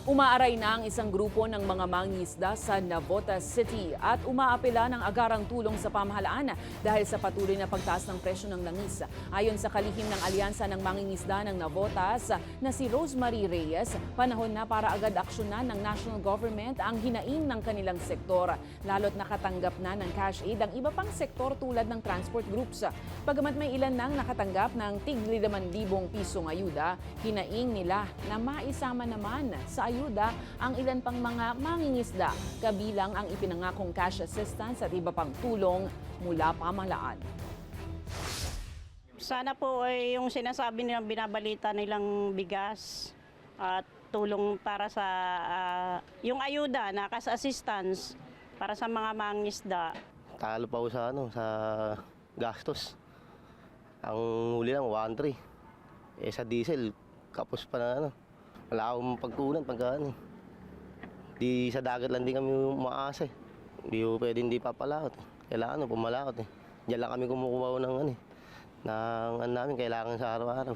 Umaaray na ang isang grupo ng mga mangingisda sa Navotas City at umaapela ng agarang tulong sa pamahalaan dahil sa patuloy na pagtaas ng presyo ng langis. Ayon sa kalihim ng alyansa ng mangingisda ng Navotas na si Rosemary Reyes, panahon na para agad aksyonan ng national government ang hinaing ng kanilang sektor. Lalo't nakatanggap na ng cash aid ang iba pang sektor tulad ng transport groups. Bagamat may ilan nang nakatanggap ng tig 5,000 pisong ayuda, hinaing nila na maisama naman sa ayuda ang ilan pang mga mangingisda, kabilang ang ipinangakong cash assistance at iba pang tulong mula pamahalaan. Sana po ay yung sinasabi nilang binabalita nilang bigas at tulong para sa yung ayuda na cash assistance para sa mga mangingisda. Talo pa ako sa gastos. Ang huli lang 1.3. Sa diesel kapos pa na wala akong pagkunan pagka Di sa dagat lang din kami umaasa. Hindi ko pwedeng hindi papalaot. Kailangan pumalaot. Diyan lang kami kumukuha ng namin kailangan sa araw-araw.